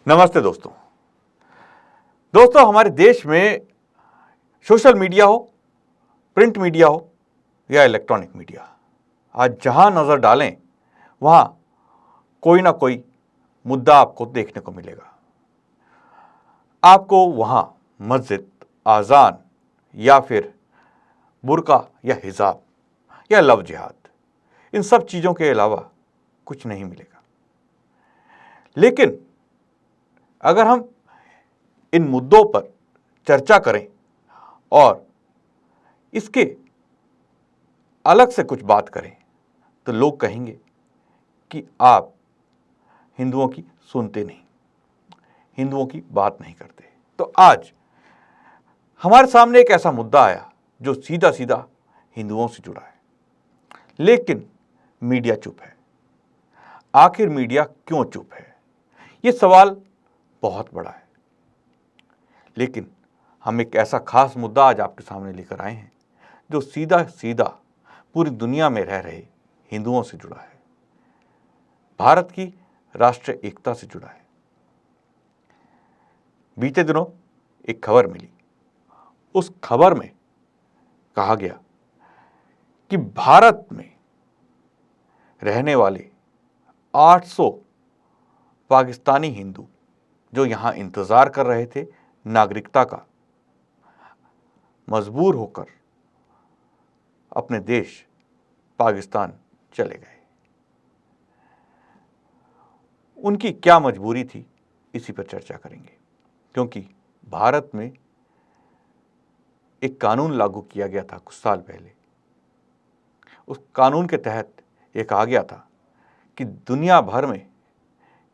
नमस्ते दोस्तों। हमारे देश में सोशल मीडिया हो, प्रिंट मीडिया हो या इलेक्ट्रॉनिक मीडिया, आज जहां नजर डालें वहां कोई ना कोई मुद्दा आपको देखने को मिलेगा। आपको वहां मस्जिद, आजान या फिर बुर्का या हिजाब या लव जिहाद, इन सब चीजों के अलावा कुछ नहीं मिलेगा। लेकिन अगर हम इन मुद्दों पर चर्चा करें और इसके अलग से कुछ बात करें तो लोग कहेंगे कि आप हिंदुओं की सुनते नहीं, हिंदुओं की बात नहीं करते। तो आज हमारे सामने एक ऐसा मुद्दा आया जो सीधा सीधा हिंदुओं से जुड़ा है, लेकिन मीडिया चुप है। आखिर मीडिया क्यों चुप है? यह सवाल बहुत बड़ा है, लेकिन हम एक ऐसा खास मुद्दा आज आपके सामने लेकर आए हैं जो सीधा सीधा पूरी दुनिया में रह रहे हिंदुओं से जुड़ा है, भारत की राष्ट्रीय एकता से जुड़ा है। बीते दिनों एक खबर मिली। उस खबर में कहा गया कि भारत में रहने वाले 800 पाकिस्तानी हिंदू जो यहां इंतजार कर रहे थे नागरिकता का, मजबूर होकर अपने देश पाकिस्तान चले गए। उनकी क्या मजबूरी थी, इसी पर चर्चा करेंगे। क्योंकि भारत में एक कानून लागू किया गया था कुछ साल पहले। उस कानून के तहत यह कहा गया था कि दुनिया भर में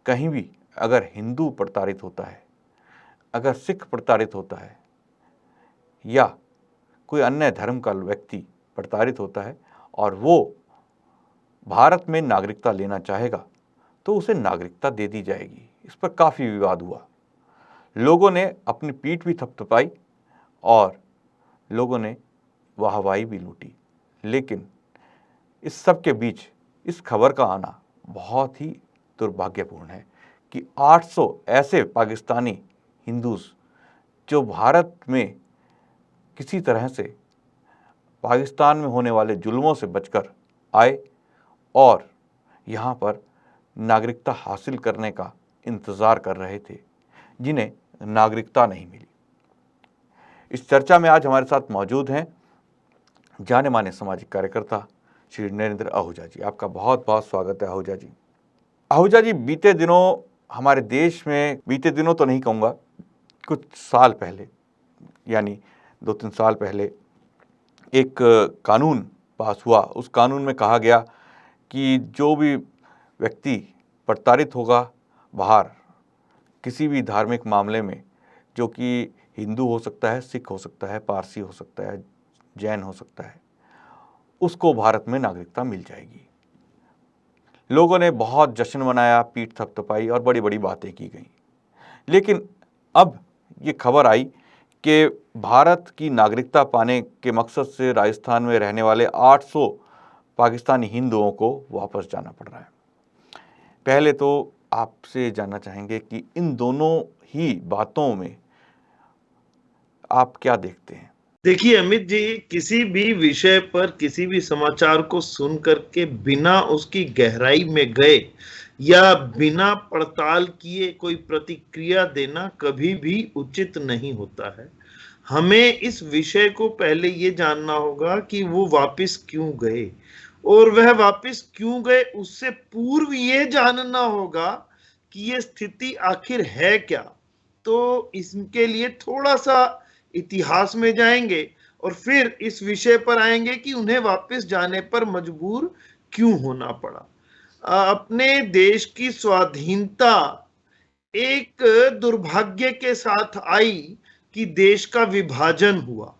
कहीं भी अगर हिंदू प्रताड़ित होता है, अगर सिख प्रताड़ित होता है या कोई अन्य धर्म का व्यक्ति प्रताड़ित होता है और वो भारत में नागरिकता लेना चाहेगा तो उसे नागरिकता दे दी जाएगी। इस पर काफ़ी विवाद हुआ, लोगों ने अपनी पीठ भी थपथपाई और लोगों ने वाहवाही भी लूटी। लेकिन इस सब के बीच इस खबर का आना बहुत ही दुर्भाग्यपूर्ण है कि 800 ऐसे पाकिस्तानी हिंदूज जो भारत में किसी तरह से पाकिस्तान में होने वाले जुल्मों से बचकर आए और यहाँ पर नागरिकता हासिल करने का इंतज़ार कर रहे थे, जिन्हें नागरिकता नहीं मिली। इस चर्चा में आज हमारे साथ मौजूद हैं जाने माने सामाजिक कार्यकर्ता श्री नरेंद्र आहूजा जी। आपका बहुत बहुत स्वागत है आहूजा जी। आहूजा जी, बीते दिनों हमारे देश में, बीते दिनों तो नहीं कहूँगा, कुछ साल पहले यानी 2-3 साल पहले एक कानून पास हुआ। उस कानून में कहा गया कि जो भी व्यक्ति प्रताड़ित होगा बाहर किसी भी धार्मिक मामले में, जो कि हिंदू हो सकता है, सिख हो सकता है, पारसी हो सकता है, जैन हो सकता है, उसको भारत में नागरिकता मिल जाएगी। लोगों ने बहुत जश्न मनाया, पीठ थपथपाई और बड़ी बड़ी बातें की गई। लेकिन अब ये खबर आई कि भारत की नागरिकता पाने के मकसद से राजस्थान में रहने वाले 800 पाकिस्तानी हिंदुओं को वापस जाना पड़ रहा है। पहले तो आपसे जानना चाहेंगे कि इन दोनों ही बातों में आप क्या देखते हैं? देखिए अमित जी, किसी भी विषय पर किसी भी समाचार को सुन करके बिना उसकी गहराई में गए या बिना पड़ताल किए कोई प्रतिक्रिया देना कभी भी उचित नहीं होता है। हमें इस विषय को पहले ये जानना होगा कि वो वापस क्यों गए, और वह वापस क्यों गए उससे पूर्व ये जानना होगा कि ये स्थिति आखिर है क्या। तो इसके लिए थोड़ा सा इतिहास में जाएंगे और फिर इस विषय पर आएंगे कि उन्हें वापस जाने पर मजबूर क्यों होना पड़ा। अपने देश की स्वाधीनता एक दुर्भाग्य के साथ आई कि देश का विभाजन हुआ।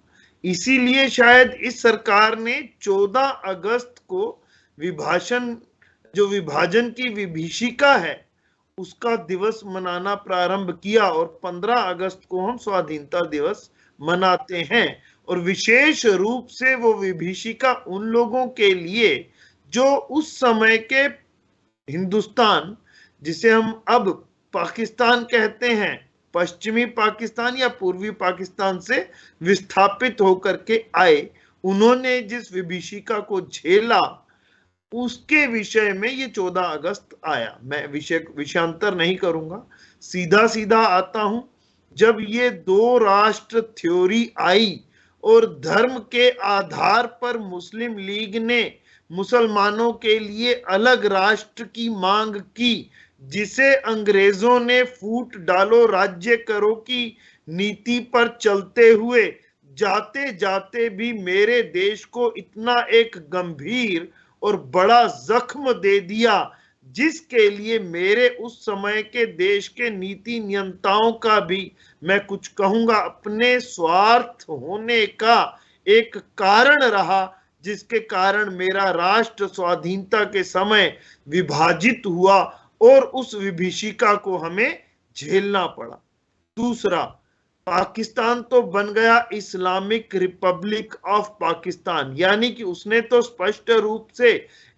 इसीलिए शायद इस सरकार ने 14 अगस्त को विभाजन की विभीषिका है उसका दिवस मनाना प्रारंभ किया और 15 अगस्त को हम स्वाधीनता दिवस मनाते हैं। और विशेष रूप से वो विभीषिका उन लोगों के लिए जो उस समय के हिंदुस्तान, जिसे हम अब पाकिस्तान कहते हैं, पश्चिमी पाकिस्तान या पूर्वी पाकिस्तान से विस्थापित होकर के आए, उन्होंने जिस विभीषिका को झेला उसके विषय में ये 14 अगस्त आया। मैं विषयांतर नहीं करूंगा, सीधा सीधा आता हूं। जब ये दो राष्ट्र थ्योरी आई और धर्म के आधार पर मुस्लिम लीग ने मुसलमानों के लिए अलग राष्ट्र की मांग की, जिसे अंग्रेजों ने फूट डालो राज्य करो की नीति पर चलते हुए जाते जाते भी मेरे देश को इतना एक गंभीर और बड़ा जख्म दे दिया, जिसके लिए मेरे उस समय के देश के नीति नियंताओं का भी, मैं कुछ कहूंगा, अपने स्वार्थ होने का एक कारण रहा, जिसके कारण मेरा राष्ट्र स्वाधीनता के समय विभाजित हुआ और उस विभीषिका को हमें झेलना पड़ा। दूसरा, पाकिस्तान तो बन गया इस्लामिक रिपब्लिक ऑफ पाकिस्तान, यानी कि उसने तो स्पष्ट रूप से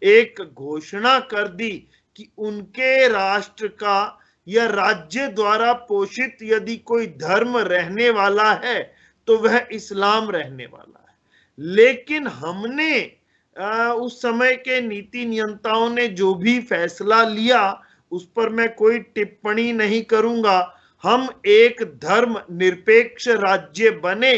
एक घोषणा कर दी कि उनके राष्ट्र का या राज्य द्वारा पोषित यदि कोई धर्म रहने वाला है तो वह इस्लाम रहने वाला है। लेकिन हमने उस समय के नीति नियंताओं ने जो भी फैसला लिया उस पर मैं कोई टिप्पणी नहीं करूंगा। हम एक धर्म निरपेक्ष राज्य बने।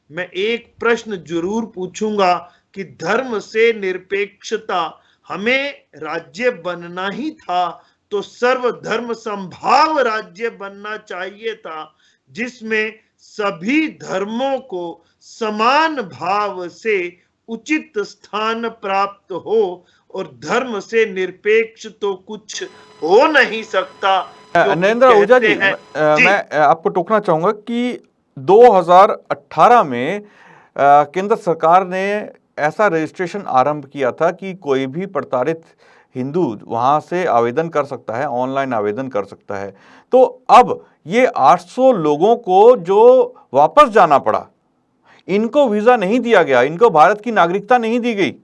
मैं एक प्रश्न जरूर पूछूंगा कि धर्म से निरपेक्षता, हमें राज्य बनना ही था तो सर्वधर्म संभाव राज्य बनना चाहिए था, जिसमें सभी धर्मों को समान भाव से उचित स्थान प्राप्त हो, और धर्म से निरपेक्ष तो कुछ हो नहीं सकता। नरेंद्र आहूजा जी, मैं आपको टोकना चाहूंगा कि 2018 में केंद्र सरकार ने ऐसा रजिस्ट्रेशन आरंभ किया था कि कोई भी प्रताड़ित हिंदू वहां से आवेदन कर सकता है, ऑनलाइन आवेदन कर सकता है। तो अब ये 800 लोगों को जो वापस जाना पड़ा, इनको वीजा नहीं दिया गया, इनको भारत की नागरिकता नहीं दी गई।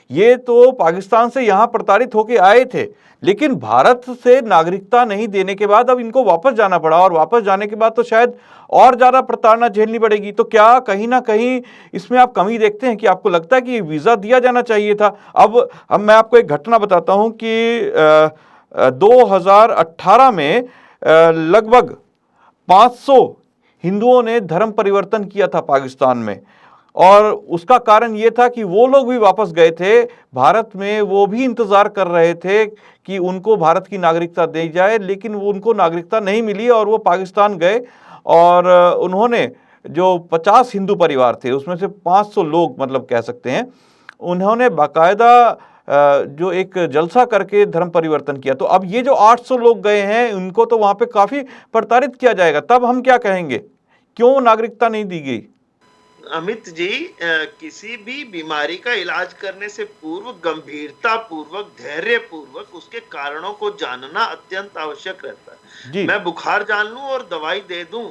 ये तो पाकिस्तान से यहां प्रताड़ित होकर आए थे, लेकिन भारत से नागरिकता नहीं देने के बाद अब इनको वापस जाना पड़ा, और वापस जाने के बाद तो शायद और ज्यादा प्रताड़ना झेलनी पड़ेगी। तो क्या कहीं ना कहीं इसमें आप कमी देखते हैं कि आपको लगता है कि वीजा दिया जाना चाहिए था? अब मैं आपको एक घटना बताता हूं कि 2018 में लगभग 500 हिंदुओं ने धर्म परिवर्तन किया था पाकिस्तान में, और उसका कारण यह था कि वो लोग भी वापस गए थे भारत में। वो भी इंतजार कर रहे थे कि उनको भारत की नागरिकता दी जाए, लेकिन वो उनको नागरिकता नहीं मिली और वो पाकिस्तान गए। और उन्होंने जो 50 हिंदू परिवार थे उसमें से 500 लोग मतलब कह सकते हैं, उन्होंने बाकायदा जो एक जलसा करके धर्म परिवर्तन किया। तो अब ये जो 800 लोग गए हैं उनको तो वहां पे काफी प्रताड़ित किया जाएगा, तब हम क्या कहेंगे, क्यों नागरिकता नहीं दी गई? अमित जी, किसी भी बीमारी का इलाज करने से पूर्व गंभीरता पूर्वक, धैर्य पूर्वक उसके कारणों को जानना अत्यंत आवश्यक रहता है। मैं बुखार जान लूं और दवाई दे दूं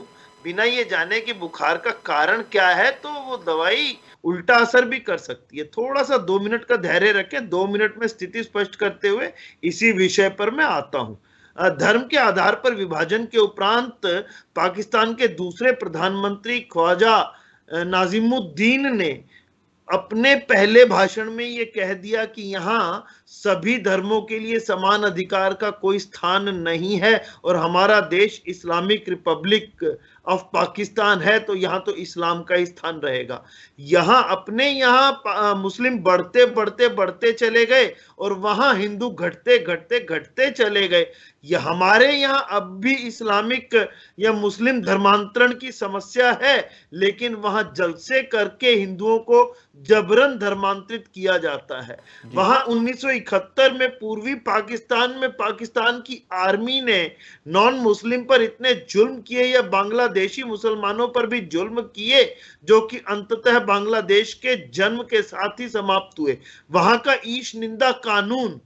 बिना ये जाने कि बुखार का कारण क्या है, तो वो दवाई उल्टा असर भी कर सकती है। थोड़ा सा 2 मिनट का धैर्य रखें। 2 मिनट में स्थिति स्पष्ट करते हुए इसी विषय पर मैं आता हूं। धर्म के आधार पर विभाजन के उपरांत पाकिस्तान के दूसरे प्रधानमंत्री ख्वाजा नाजिमुद्दीन ने अपने पहले भाषण में ये कह दिया कि यहां सभी धर्मों के लिए समान अधिकार का कोई स्थान नहीं है, और हमारा देश इस्लामिक रिपब्लिक ऑफ पाकिस्तान है, तो यहां तो इस्लाम का ही स्थान रहेगा। यहां मुस्लिम बढ़ते बढ़ते बढ़ते चले गए और वहां हिंदू घटते घटते घटते चले गए। हमारे यहां अब भी इस्लामिक या मुस्लिम धर्मांतरण की समस्या है, लेकिन वहां जलसे करके हिंदुओं को जबरन धर्मांतरित किया जाता है। वहां 1971 में पूर्वी पाकिस्तान में पाकिस्तान की आर्मी ने नॉन मुस्लिम पर इतने जुल्म किए, या बांग्लादेशी मुसलमानों पर भी जुल्म किए, जो कि अंततः बांग्लादेश के जन्म के साथ ही समाप्त हुए। वहां का ईश निंदा कानून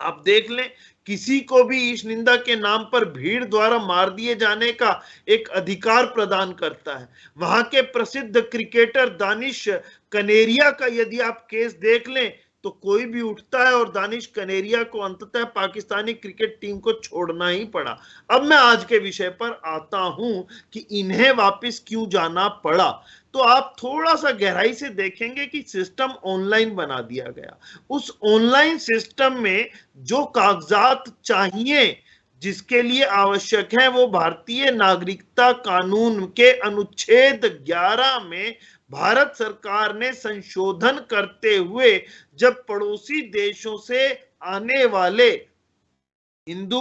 आप देख लें, किसी को भी ईश निंदा के नाम पर भीड़ द्वारा मार दिए जाने का एक अधिकार प्रदान करता है। वहां के प्रसिद्ध क्रिकेटर दानिश कनेरिया का यदि आप केस देख लें, तो कोई भी उठता है और दानिश कनेरिया को अंततः पाकिस्तानी क्रिकेट टीम को छोड़ना ही पड़ा। अब मैं आज के विषय पर आता हूं कि इन्हें वापस क्यों जाना पड़ा। तो आप थोड़ा सा गहराई से देखेंगे कि सिस्टम ऑनलाइन बना दिया गया। उस ऑनलाइन सिस्टम में जो कागजात चाहिए, जिसके लिए आवश्यक है, वो भारतीय नागरिकता कानून के अनुच्छेद 11 में भारत सरकार ने संशोधन करते हुए जब पड़ोसी देशों से आने वाले हिंदू,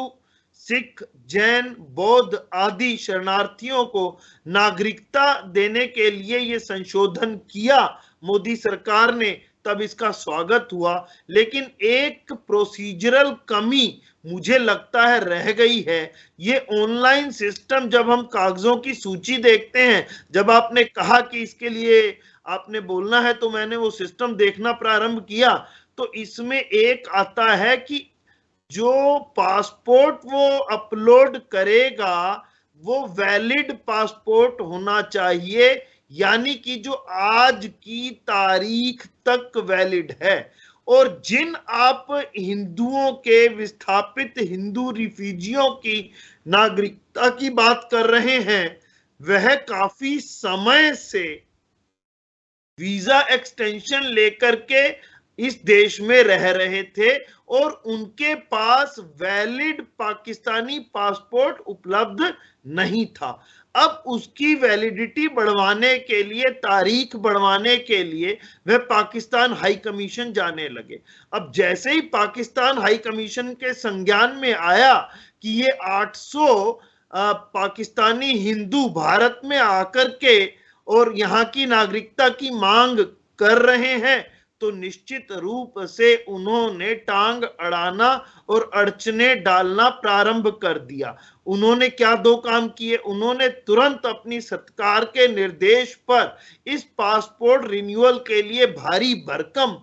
सिख, जैन, बौद्ध आदि शरणार्थियों को नागरिकता देने के लिए ये संशोधन किया मोदी सरकार ने, तब इसका स्वागत हुआ। लेकिन एक प्रोसीजरल कमी मुझे लगता है रह गई है। ये ऑनलाइन सिस्टम, जब हम कागजों की सूची देखते हैं, जब आपने कहा कि इसके लिए आपने बोलना है, तो मैंने वो सिस्टम देखना प्रारंभ किया, तो इसमें एक आता है कि जो पासपोर्ट वो अपलोड करेगा वो वैलिड पासपोर्ट होना चाहिए, यानी कि जो आज की तारीख तक वैलिड है। और जिन आप हिंदुओं के, विस्थापित हिंदू रिफ्यूजियों की नागरिकता की बात कर रहे हैं, वह काफी समय से वीजा एक्सटेंशन लेकर के इस देश में रह रहे थे और उनके पास वैलिड पाकिस्तानी पासपोर्ट उपलब्ध नहीं था। अब उसकी वैलिडिटी बढ़वाने के लिए, तारीख बढ़वाने के लिए वह पाकिस्तान हाई कमीशन जाने लगे। अब जैसे ही पाकिस्तान हाई कमीशन के संज्ञान में आया कि ये 800 पाकिस्तानी हिंदू भारत में आकर के और यहाँ की नागरिकता की मांग कर रहे हैं, तो निश्चित रूप से उन्होंने टांग अड़ाना और अड़चने डालना प्रारंभ कर दिया। उन्होंने क्या दो काम किए। उन्होंने तुरंत अपनी सरकार के निर्देश पर इस पासपोर्ट रिन्यूअल के लिए भारी भरकम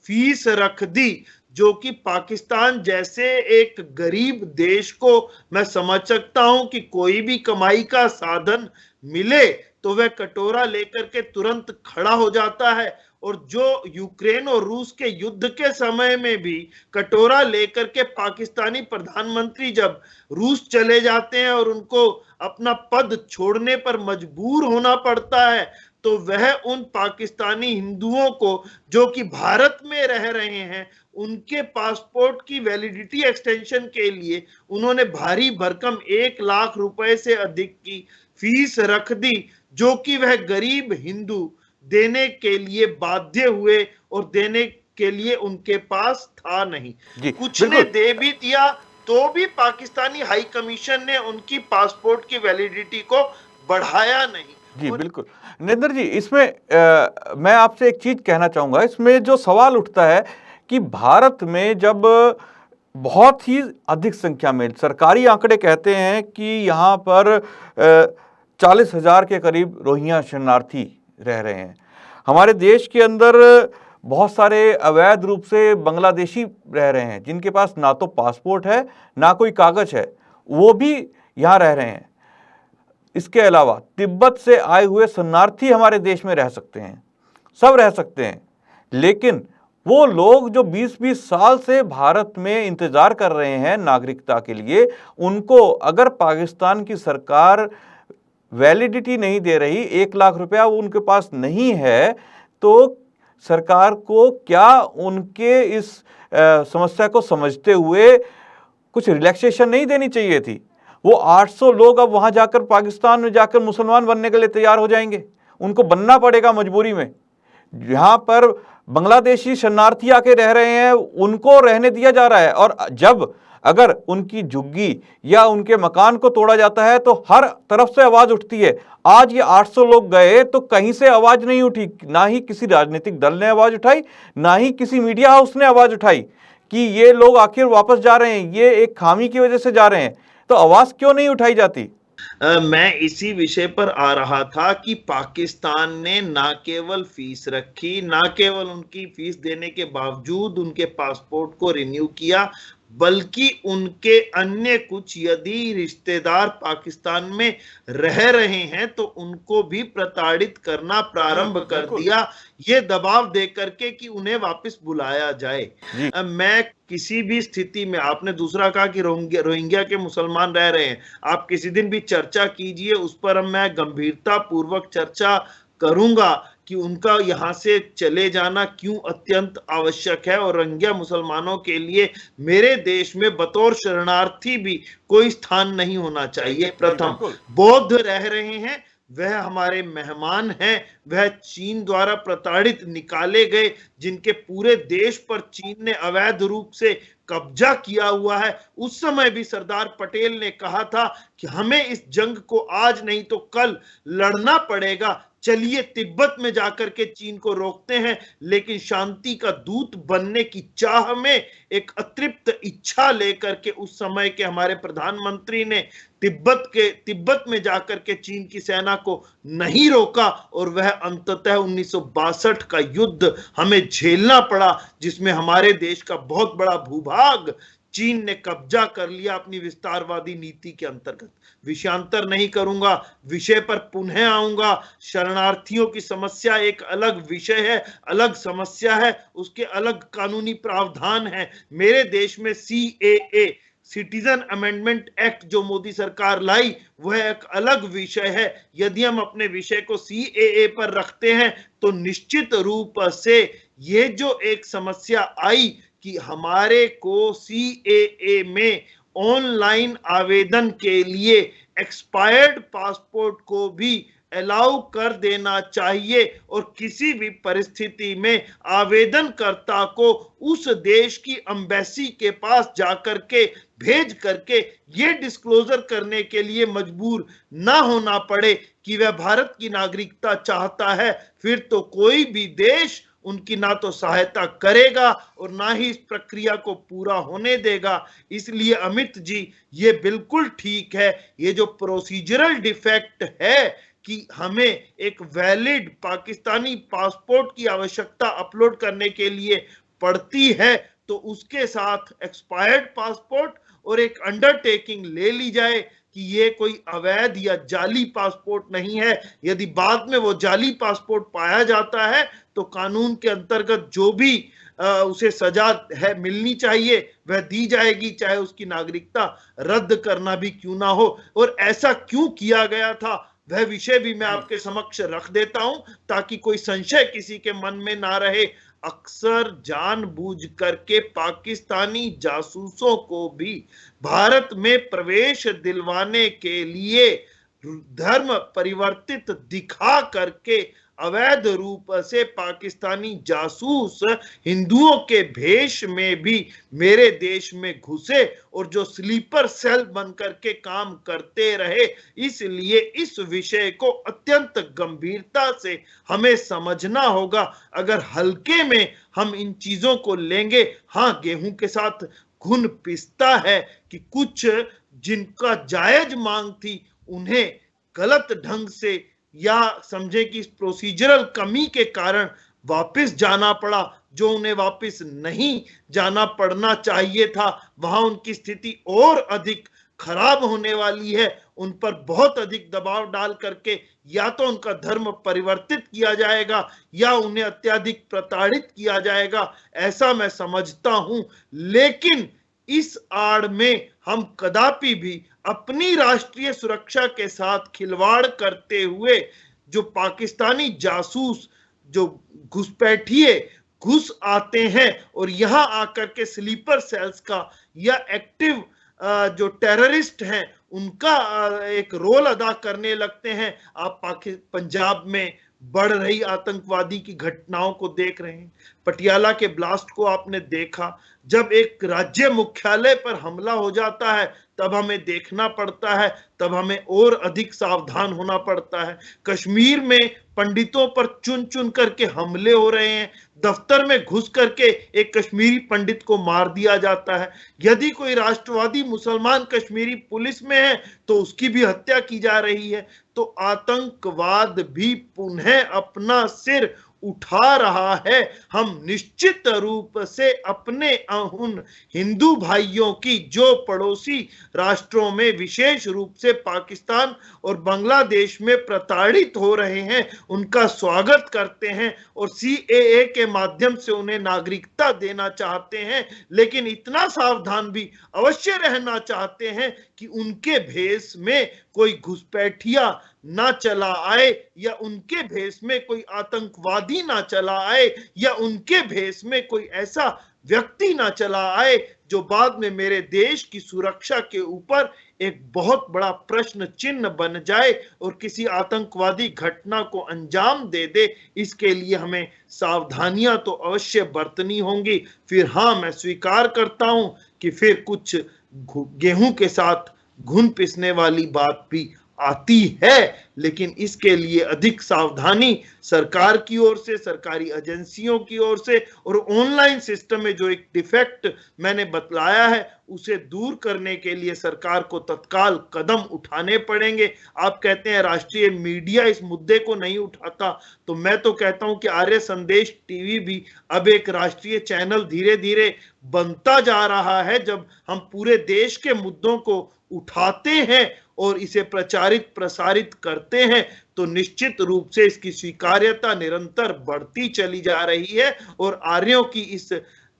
फीस रख दी, जो कि पाकिस्तान जैसे एक गरीब देश को, मैं समझ सकता हूं कि कोई भी कमाई का साधन मिले तो वह कटोरा लेकर के तुरंत खड़ा हो जाता है। और जो यूक्रेन और रूस के युद्ध के समय में भी कटोरा लेकर के पाकिस्तानी प्रधानमंत्री जब रूस चले जाते हैं और उनको अपना पद छोड़ने पर मजबूर होना पड़ता है, तो वह उन पाकिस्तानी हिंदुओं को जो कि भारत में रह रहे हैं, उनके पासपोर्ट की वैलिडिटी एक्सटेंशन के लिए उन्होंने भारी भरकम 1 लाख रुपए से अधिक की फीस रख दी, जो कि वह गरीब हिंदू देने के लिए बाध्य हुए और देने के लिए उनके पास था नहीं। कुछ ने दे भी दिया तो भी पाकिस्तानी हाई कमीशन ने उनकी पासपोर्ट की वैलिडिटी को बढ़ाया नहीं। जी बिल्कुल नरेंद्र जी, इसमें मैं आपसे एक चीज कहना चाहूंगा। इसमें जो सवाल उठता है कि भारत में जब बहुत ही अधिक संख्या में, सरकारी आंकड़े कहते हैं कि यहाँ पर 40,000 के करीब रोहिंग्या शरणार्थी रह रहे हैं। हमारे देश के अंदर बहुत सारे अवैध रूप से बांग्लादेशी रह रहे हैं, जिनके पास ना तो पासपोर्ट है ना कोई कागज है, वो भी यहाँ रह रहे हैं। इसके अलावा तिब्बत से आए हुए शरणार्थी हमारे देश में रह सकते हैं, सब रह सकते हैं। लेकिन वो लोग जो 20-20 साल से भारत में इंतजार कर रहे हैं नागरिकता के लिए, उनको अगर पाकिस्तान की सरकार वैलिडिटी नहीं दे रही, 1 लाख रुपया उनके पास नहीं है, तो सरकार को क्या उनके इस समस्या को समझते हुए कुछ रिलैक्सेशन नहीं देनी चाहिए थी? वो 800 लोग अब वहां जाकर, पाकिस्तान में जाकर मुसलमान बनने के लिए तैयार हो जाएंगे, उनको बनना पड़ेगा मजबूरी में। यहाँ पर बांग्लादेशी शरणार्थी आके रह रहे हैं, उनको रहने दिया जा रहा है, और जब अगर उनकी झुग्गी या उनके मकान को तोड़ा जाता है तो हर तरफ से आवाज उठती है। आज ये 800 लोग गए तो कहीं से आवाज नहीं उठी, ना ही किसी राजनीतिक दल ने आवाज उठाई, ना ही किसी मीडिया हाउस ने आवाज उठाई कि ये लोग आखिर वापस जा रहे हैं, ये एक खामी की वजह से जा रहे हैं। तो आवाज क्यों नहीं उठाई जाती? मैं इसी विषय पर आ रहा था कि पाकिस्तान ने ना केवल फीस रखी, ना केवल उनकी फीस देने के बावजूद उनके पासपोर्ट को रिन्यू किया, बल्कि उनके अन्य कुछ यदि रिश्तेदार पाकिस्तान में रह रहे हैं तो उनको भी प्रताड़ित करना प्रारंभ कर दिया, ये दबाव दे करके कि उन्हें वापस बुलाया जाए। मैं किसी भी स्थिति में, आपने दूसरा कहा कि रोहिंग्या के मुसलमान रह रहे हैं, आप किसी दिन भी चर्चा कीजिए, उस पर मैं गंभीरता पूर्वक चर्चा करूंगा कि उनका यहां से चले जाना क्यों अत्यंत आवश्यक है, और रोहिंग्या मुसलमानों के लिए मेरे देश में बतौर शरणार्थी भी कोई स्थान नहीं होना चाहिए। प्रथम, बौद्ध रह रहे हैं, वह हमारे मेहमान हैं, वह चीन द्वारा प्रताड़ित निकाले गए, जिनके पूरे देश पर चीन ने अवैध रूप से कब्जा किया हुआ है। उस समय भी सरदार पटेल ने कहा था कि हमें इस जंग को आज नहीं तो कल लड़ना पड़ेगा, चलिए तिब्बत में जाकर के चीन को रोकते हैं। लेकिन शांति का दूत बनने की चाह में एक अतृप्त इच्छा लेकर के उस समय के हमारे प्रधानमंत्री ने तिब्बत में जाकर के चीन की सेना को नहीं रोका, और वह अंततः 1962 का युद्ध हमें झेलना पड़ा, जिसमें हमारे देश का बहुत बड़ा भूभाग चीन ने कब्जा कर लिया अपनी विस्तारवादी नीति के अंतर्गत। विषयांतर नहीं करूंगा, विषय पर पुनः आऊंगा। शरणार्थियों की समस्या एक अलग विषय है, अलग समस्या है, उसके अलग कानूनी प्रावधान है। मेरे देश में CAA, सिटीजन अमेंडमेंट एक्ट, जो मोदी सरकार लाई, वह एक अलग विषय है। यदि हम अपने विषय को CAA पर रखते हैं तो निश्चित रूप से ये जो एक समस्या आई कि हमारे को CAA में ऑनलाइन आवेदन के लिए एक्सपायर्ड पासपोर्ट को भी अलाउ कर देना चाहिए, और किसी भी परिस्थिति में आवेदनकर्ता को उस देश की एम्बेसी के पास जाकर के भेज करके ये डिस्क्लोजर करने के लिए मजबूर ना होना पड़े कि वह भारत की नागरिकता चाहता है। फिर तो कोई भी देश उनकी ना तो सहायता करेगा और ना ही इस प्रक्रिया को पूरा होने देगा। इसलिए अमित जी, ये बिल्कुल ठीक है, ये जो प्रोसीजरल डिफेक्ट है कि हमें एक वैलिड पाकिस्तानी पासपोर्ट की आवश्यकता अपलोड करने के लिए पड़ती है, तो उसके साथ एक्सपायर्ड पासपोर्ट और एक अंडरटेकिंग ले ली जाए कि ये कोई अवैध या जाली पासपोर्ट नहीं है। यदि बाद में वो जाली पासपोर्ट पाया जाता है तो कानून के अंतर्गत जो भी उसे सजा है मिलनी चाहिए वह दी जाएगी, चाहे उसकी नागरिकता रद्द करना भी क्यों ना हो। और ऐसा क्यों किया गया था वह विषय भी मैं आपके समक्ष रख देता हूं, ताकि कोई संशय किसी के मन में ना रहे। अक्सर जानबूझ करके पाकिस्तानी जासूसों को भी भारत में प्रवेश दिलवाने के लिए धर्म परिवर्तित दिखा करके अवैध रूप से पाकिस्तानी जासूस हिंदुओं के भेष में भी मेरे देश में घुसे और जो स्लीपर सेल बन करके काम करते रहे। इसलिए इस विषय को अत्यंत गंभीरता से हमें समझना होगा। अगर हल्के में हम इन चीजों को लेंगे, हाँ, गेहूं के साथ घुन पिसता है कि कुछ जिनका जायज मांग थी उन्हें गलत ढंग से या समझे कि इस प्रोसीजरल कमी के कारण वापस जाना पड़ा, जो उन्हें वापस नहीं जाना पड़ना चाहिए था। वहां उनकी स्थिति और अधिक खराब होने वाली है। उन पर बहुत अधिक दबाव डाल करके या तो उनका धर्म परिवर्तित किया जाएगा या उन्हें अत्यधिक प्रताड़ित किया जाएगा, ऐसा मैं समझता हूं। लेकिन इस आड़ में हम कदापि भी अपनी राष्ट्रीय सुरक्षा के साथ खिलवाड़ करते हुए जो पाकिस्तानी जासूस जो घुसपैठिए घुस आते हैं और यहां आकर के स्लीपर सेल्स का या एक्टिव जो टेररिस्ट हैं उनका एक रोल अदा करने लगते हैं। आप पंजाब में बढ़ रही आतंकवादी की घटनाओं को देख रहे हैं, पटियाला के ब्लास्ट को आपने देखा। जब एक राज्य मुख्यालय पर हमला हो जाता है तब हमें देखना पड़ता है, तब हमें और अधिक सावधान होना पड़ता है। कश्मीर में पंडितों पर चुन चुन करके हमले हो रहे हैं, दफ्तर में घुस करके एक कश्मीरी पंडित को मार दिया जाता है। यदि कोई राष्ट्रवादी मुसलमान कश्मीरी पुलिस में है तो उसकी भी हत्या की जा रही है। तो आतंकवाद भी पुनः अपना सिर उठा रहा है, हम निश्चित रूप से अपने उन हिंदू भाइयों की जो पड़ोसी राष्ट्रों में विशेष रूप से पाकिस्तान और बांग्लादेश में प्रताड़ित हो रहे हैं उनका स्वागत करते हैं और सीएए के माध्यम से उन्हें नागरिकता देना चाहते हैं, लेकिन इतना सावधान भी अवश्य रहना चाहते हैं कि उनके भेष में कोई घुसपैठिया ना चला आए या उनके भेष में कोई आतंकवादी ना चला आए या उनके भेष में कोई ऐसा व्यक्ति ना चला आए जो बाद में मेरे देश की सुरक्षा के ऊपर एक बहुत बड़ा प्रश्न चिन्ह बन जाए और किसी आतंकवादी घटना को अंजाम दे दे। इसके लिए हमें सावधानियां तो अवश्य बरतनी होंगी। फिर हाँ, मैं स्वीकार करता हूं कि फिर कुछ गेहूं के साथ घुन पिसने वाली बात भी आती है, लेकिन इसके लिए अधिक सावधानी सरकार की ओर से, सरकारी एजेंसियों की ओर से और ऑनलाइन सिस्टम में जो एक डिफेक्ट मैंने बतलाया है उसे दूर करने के लिए सरकार को तत्काल कदम उठाने पड़ेंगे। आप कहते हैं राष्ट्रीय मीडिया इस मुद्दे को नहीं उठाता, तो मैं तो कहता हूं कि आर्य संदेश टीवी भी अब एक राष्ट्रीय चैनल धीरे धीरे बनता जा रहा है। जब हम पूरे देश के मुद्दों को उठाते हैं और इसे प्रचारित प्रसारित करते हैं तो निश्चित रूप से इसकी स्वीकार्यता निरंतर बढ़ती चली जा रही है और आर्यों की इस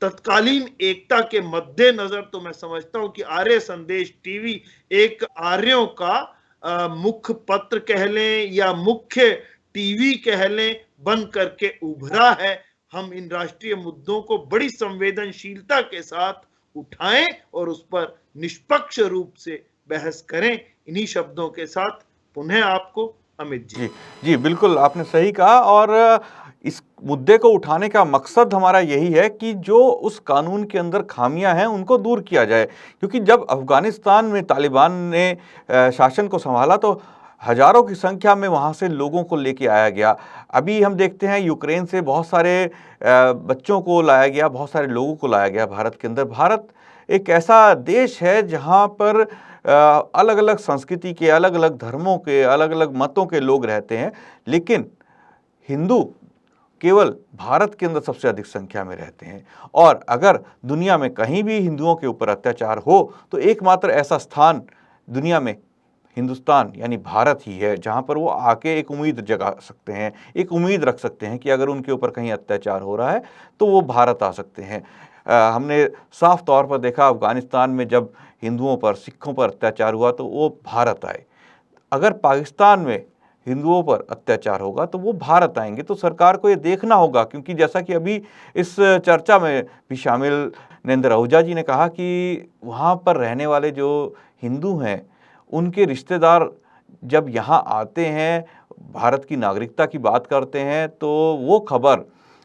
तत्कालीन एकता के मद्देनजर तो मैं समझता हूं कि आर्य संदेश टीवी एक आर्यों का मुख्य पत्र कह लें या मुख्य टीवी कह लें बन करके उभरा है। हम इन राष्ट्रीय मुद्दों को बड़ी संवेदनशीलता के साथ उठाएं और उस पर निष्पक्ष रूप से बहस करें। इन्हीं शब्दों के साथ पुनः आपको अमित जी। जी बिल्कुल, आपने सही कहा और इस मुद्दे को उठाने का मकसद हमारा यही है कि जो उस कानून के अंदर खामियां हैं उनको दूर किया जाए, क्योंकि जब अफगानिस्तान में तालिबान ने शासन को संभाला तो हजारों की संख्या में वहाँ से लोगों को लेके आया गया। अभी हम देखते हैं यूक्रेन से बहुत सारे बच्चों को लाया गया, बहुत सारे लोगों को लाया गया भारत के अंदर। भारत एक ऐसा देश है जहाँ पर अलग अलग संस्कृति के, अलग अलग धर्मों के, अलग अलग मतों के लोग रहते हैं, लेकिन हिंदू केवल भारत के अंदर सबसे अधिक संख्या में रहते हैं। और अगर दुनिया में कहीं भी हिंदुओं के ऊपर अत्याचार हो तो एकमात्र ऐसा स्थान दुनिया में हिंदुस्तान यानी भारत ही है जहाँ पर वो आके एक उम्मीद जगा सकते हैं, एक उम्मीद रख सकते हैं कि अगर उनके ऊपर कहीं अत्याचार हो रहा है तो वो भारत आ सकते हैं। हमने साफ तौर पर देखा अफगानिस्तान में जब हिंदुओं पर, सिखों पर अत्याचार हुआ तो वो भारत आए। अगर पाकिस्तान में हिंदुओं पर अत्याचार होगा तो वो भारत आएंगे। तो सरकार को ये देखना होगा, क्योंकि जैसा कि अभी इस चर्चा में भी शामिल नरेंद्र आहूजा जी ने कहा कि वहाँ पर रहने वाले जो हिंदू हैं उनके रिश्तेदार जब यहाँ आते हैं, भारत की नागरिकता की बात करते हैं, तो वो खबर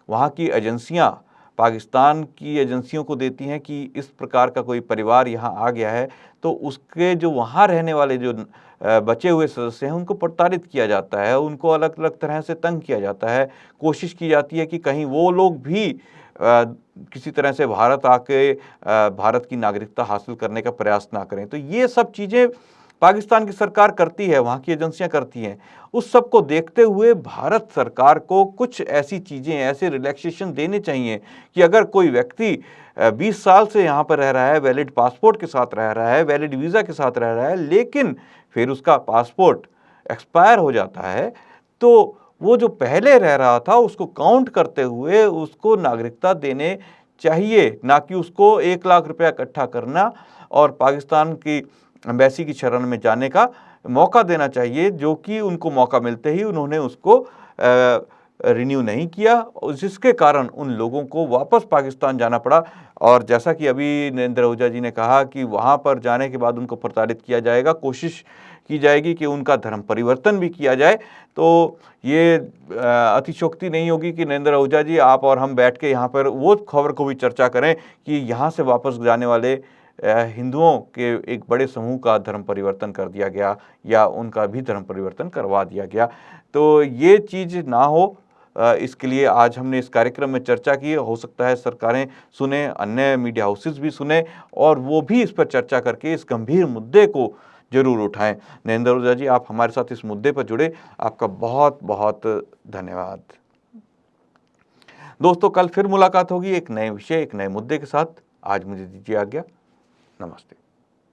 वहाँ की एजेंसियाँ पाकिस्तान की एजेंसियों को देती हैं कि इस प्रकार का कोई परिवार यहाँ आ गया है, तो उसके जो वहाँ रहने वाले जो बचे हुए सदस्य हैं उनको प्रताड़ित किया जाता है, उनको अलग अलग तरह से तंग किया जाता है। कोशिश की जाती है कि कहीं वो लोग भी किसी तरह से भारत आके भारत की नागरिकता हासिल करने का प्रयास ना करें। तो ये सब चीज़ें पाकिस्तान की सरकार करती है, वहाँ की एजेंसियां करती हैं। उस सब को देखते हुए भारत सरकार को कुछ ऐसी चीज़ें, ऐसे रिलैक्सेशन देने चाहिए कि अगर कोई व्यक्ति 20 साल से यहाँ पर रह रहा है, वैलिड पासपोर्ट के साथ रह रहा है, वैलिड वीज़ा के साथ रह रहा है, लेकिन फिर उसका पासपोर्ट एक्सपायर हो जाता है, तो वो जो पहले रह रहा था उसको काउंट करते हुए उसको नागरिकता देने चाहिए, ना कि उसको 1 लाख रुपया इकट्ठा करना और पाकिस्तान की एम्बेसी की शरण में जाने का मौका देना चाहिए, जो कि उनको मौका मिलते ही उन्होंने उसको रिन्यू नहीं किया, जिसके कारण उन लोगों को वापस पाकिस्तान जाना पड़ा। और जैसा कि अभी नरेंद्र आहूजा जी ने कहा कि वहाँ पर जाने के बाद उनको प्रताड़ित किया जाएगा, कोशिश की जाएगी कि उनका धर्म परिवर्तन भी किया जाए। तो ये अतिशयोक्ति नहीं होगी कि नरेंद्र आहूजा जी, आप और हम बैठ के यहाँ पर वो खबर को भी चर्चा करें कि यहाँ से वापस जाने वाले हिंदुओं के एक बड़े समूह का धर्म परिवर्तन कर दिया गया या उनका भी धर्म परिवर्तन करवा दिया गया। तो ये चीज़ ना हो, इसके लिए आज हमने इस कार्यक्रम में चर्चा की। हो सकता है सरकारें सुने, अन्य मीडिया हाउसेस भी सुने और वो भी इस पर चर्चा करके इस गंभीर मुद्दे को जरूर उठाएं। नरेंद्र आहूजा जी, आप हमारे साथ इस मुद्दे पर जुड़े, आपका बहुत बहुत धन्यवाद। दोस्तों, कल फिर मुलाकात होगी एक नए विषय, एक नए मुद्दे के साथ। आज मुझे दीजिए आज्ञा। नमस्ते।